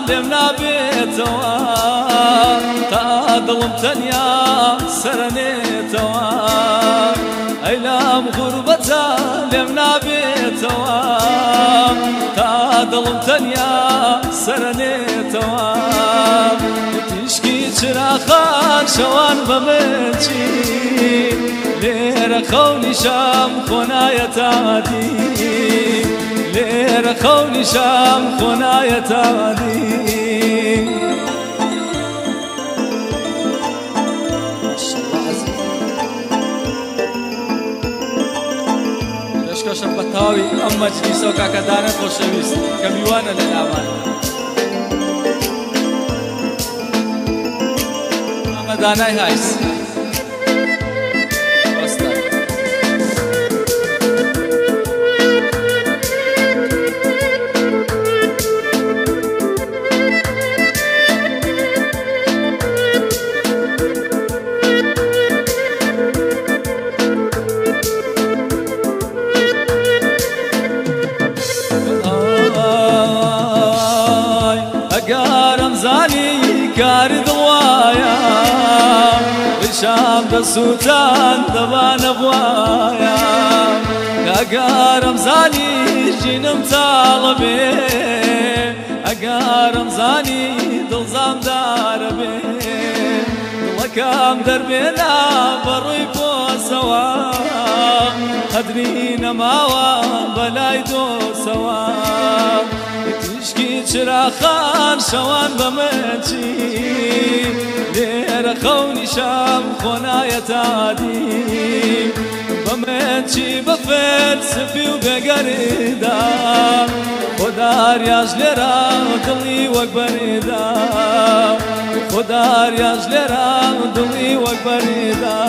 لێم نابێتەوە تا دڵم تەنیا سەرەنێتەوە ئەی لام غوربەتە لێم نابێتەوە تا دڵم تەنیا سەرەنێتەوە تیشکی چراخان شەوان بە من چی لێرە خەونی شام خۆنایەتادی لێرە خەونی شام خۆنایەتادی پێشکەشم بە تاوی ئەم مەجلیسە و کاکەدانە خۆشەویست کە میوانە لە لامان ئەمەدانای هایس ئەگەرم زانی کاری دڵوایە ڕیشام دەسووتان دەبانە بوایە ئەگەرم زانی ژینم تاڵە بێ ئەگەرم زانی دڵزامدارە بێ دڵەکەم دەربێنا بەڕووی پۆسەوە قەدری نەماوە بەلای دۆسەوە تیشکی چراخان شەوان بە من چی لێرە خەونی شام خۆنایەتادی بە من چی بە فەلسفی و بێگەرێدا خۆداریاش لێرە دڵی وەک بەرێدا خۆداریاش لێرە دڵی وەک بەرێدا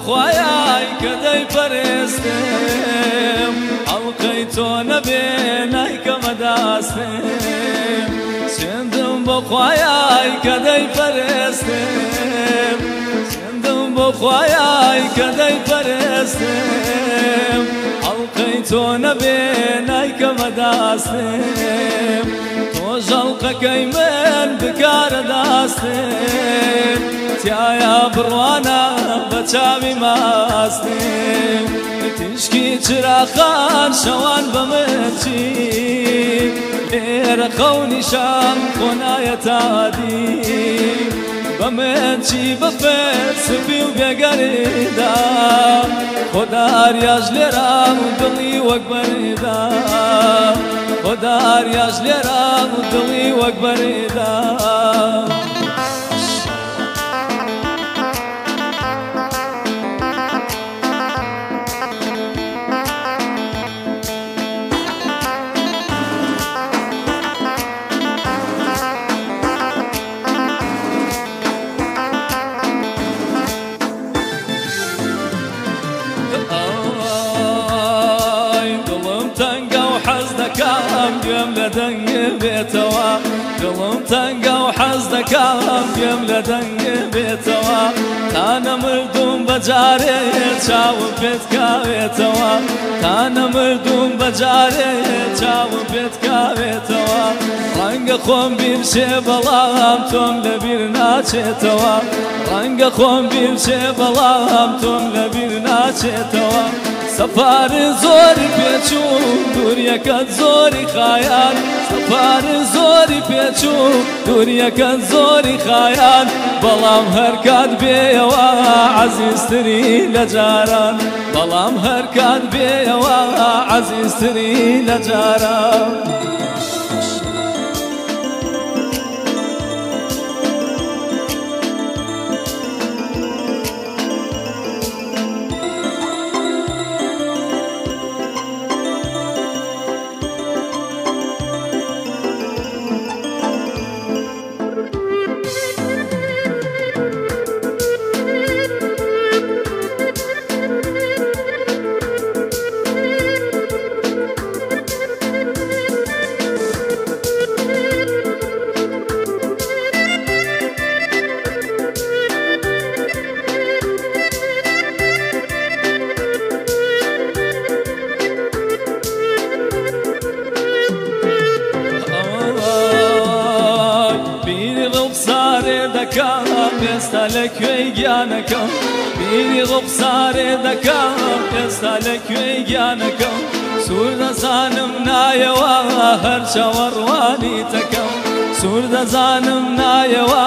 خوایای کە دەیپەرێستم هەڵقەی تۆ نەبێ نایکەمە داستم سێندم بۆ خوایای کە دەیپەرێستم سێندم بۆ خوایای کە دەیپەرێستم هەڵقەی تۆ نەبێ نایکەمە داستم تۆ ژەڵقەکەی من بکارە داستم تایە بڕوانە بە چاوی ماستم تیشکی چراخان شەوان بە من چی لێرە خەونی شام خۆنایەتادی بە من چی بە فەلسفی و بێگەرێدا خۆداریاش لێرە دڵی وەک بەرێدا خۆداریاش لێرە دڵی وەک بەرێدا دەکەم گوێم لە دەنگێ بێتەوە دڵم تەنگە و حەز دەکەم گوێم لە دەنگێ بێتەوە تا نەمردوم بەجارێ چاوم پێت کاوێتەوە تا نەمردوم بەجارێ چاوم پێت کاوێتەوە ڕەنگە خۆم بیرچێ بەڵام تۆم لەبیر ناچێتەوە ڕەنگە خۆم بیرچێ بەڵام تۆم لەبیر ناچێتەوە سەفار زۆری پێچوو دووریەکەت زۆری خایان سەفار زۆری پێچوو دووریەکەت زۆری خایان بەڵام هەر کات بێەوە عەزیزتری لە جاران بەڵام هەر کات بێەوە عەزیزتری لە جاران ئێستا لەکوێی گیانەکەم بیری ڕوخسارێ دەکەم ئێستا لەکوێی گیانەکەم سوور دەزانم نایەوە هەر چاوەڕوانی تەکەم سوور دەزانم نایەوە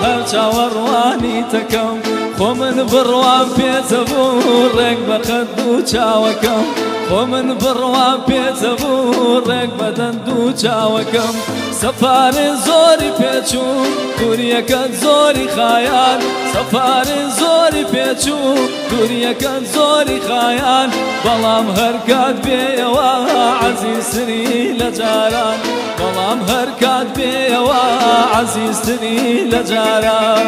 هەر چاوەڕوانی تەکەم خۆ من بڕوان پێچەبوو ڕێک بە قەد و چاوەکەم خۆ من بڕوان پێچەبوو ڕێک بە دەند و چاوەکەم سەفارێ زۆری پێچوو دووریەکەت زۆری خایان سەفارێ زۆری پێچوو دووریەکەت زۆری خایان بەڵام هەر کات بێەوە عەزیزتری لە جاران بەڵام هەر کات بێەوە عەزیزتری لە جاران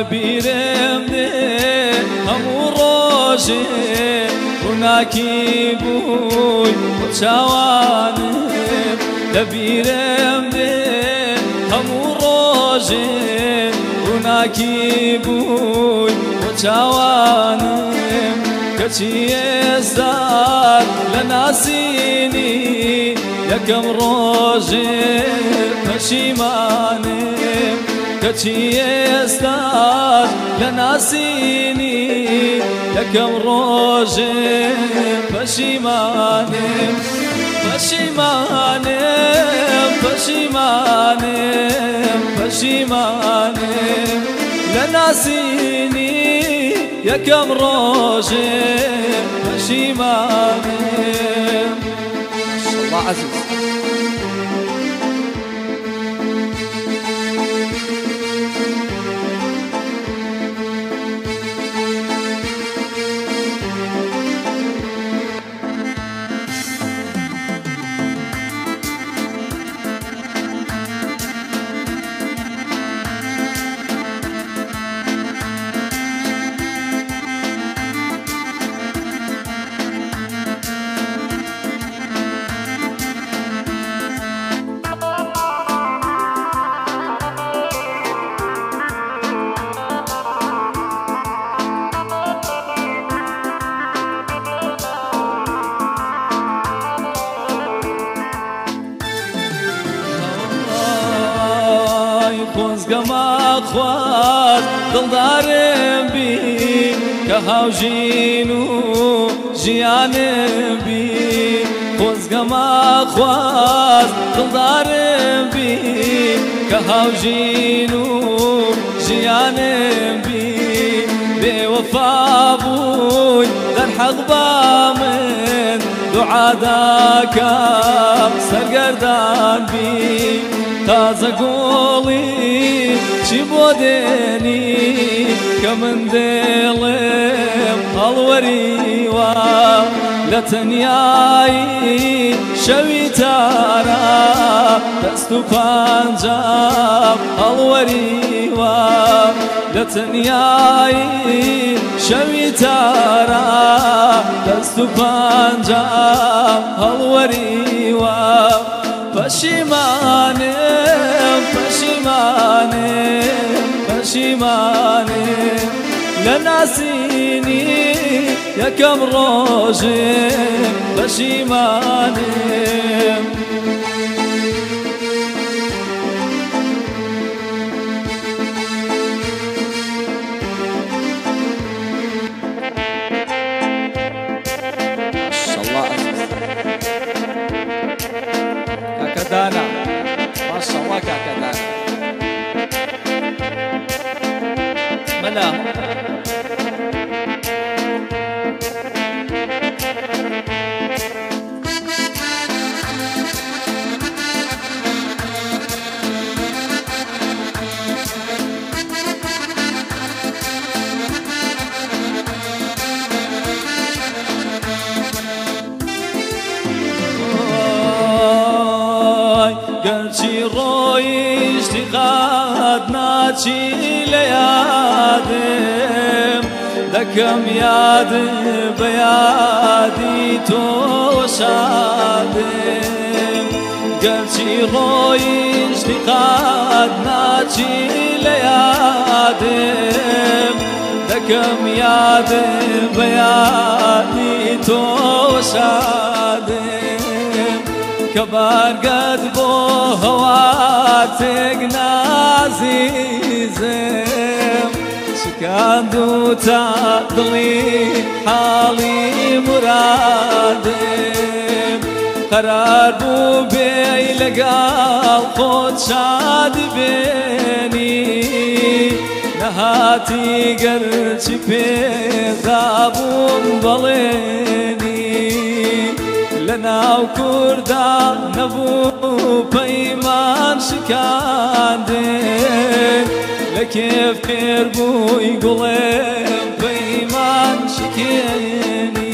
لەبیرێم دێ هەموو ڕۆژێ ڕووناکی بووی بۆ چاوانم لەبیرێم دێ هەموو ڕۆژێ ڕووناکی بووی بۆ چاوانم کەچی ئێستا لە ناسینی یەکەم ڕۆژێ پەشیمانم کەچی ئێستا لە ناسینی یەکەم ڕۆژێ پەشیمانم پەشیمانم پەشیمانم پەشیمانم لە ناسینی یەکەم ڕۆژێ پەشیمانم الله عزیز خۆزگەما خوارد دڵدارم بی کە هاوژین و ژیانم بی خۆزگەما خوارد دڵدارم بی کە هاوژین و ژیانم بی بێوەفا بووی دەرحەق با من دوعا داکەم سەرگەردان بی تازە گۆڵی چی بۆ دێنی کە من دێڵێم هەڵوەریوە لە تەنیایی شەوی تارە دەست و پەنجەم هەڵوەریوە لە تەنیایی شەوی تارە دەست و پەنجەم هەڵوەریوە پەشیمانم پەشیمانم پەشیمانم لە ناسینی یەکەم ڕۆژێ پەشیمانم كاكدانا ما شاء الله كاكدانا ملا گەرچی ڕۆیشتی قات ناچی لە یادم دەکەم یاد بە یادی تۆ شادم گەرچی ڕۆیشتی قات ناچی لە یادم دەکەم یاد بە یادی تۆ شادم كبارقد بو هواتك نازيزم سكاندو تعدلي حالي مرادم قرار بو بي لقال خود شاد بيني نهاتي قرشي بيضابون بليني لناو كردان نبو بيمان شكاندن لكيف كربو يقولين بيمان شكيني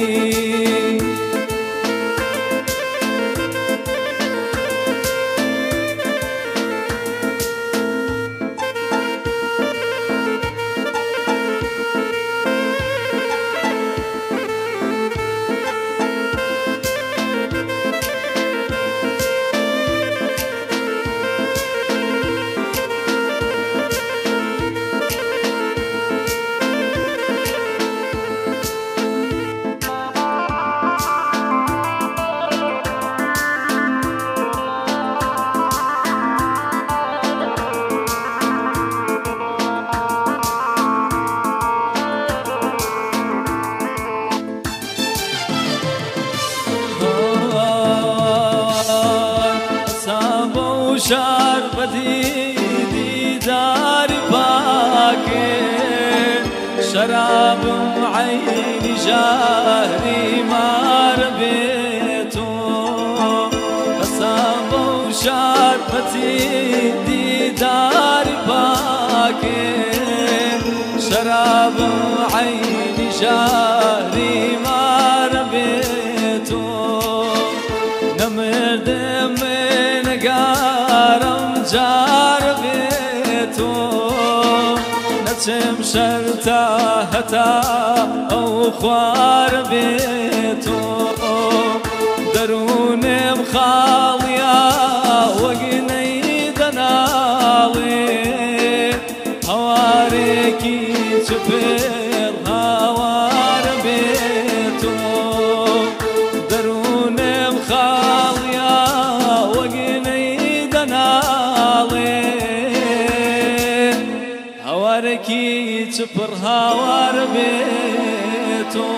شار بدي دار باكر شراب عيني جاري ما ربيتو قصاب وشار بدي دار باكر شراب عيني جاري ما ربيتو نمرد من قارم جاربيتو نتشم شرتا هتا او خوار بيتو درون مخاليا وقني دنالي هواريكي شفير هوار بيتو درون مخاليا وقني دنالي هواريكي شفير هوار بيتو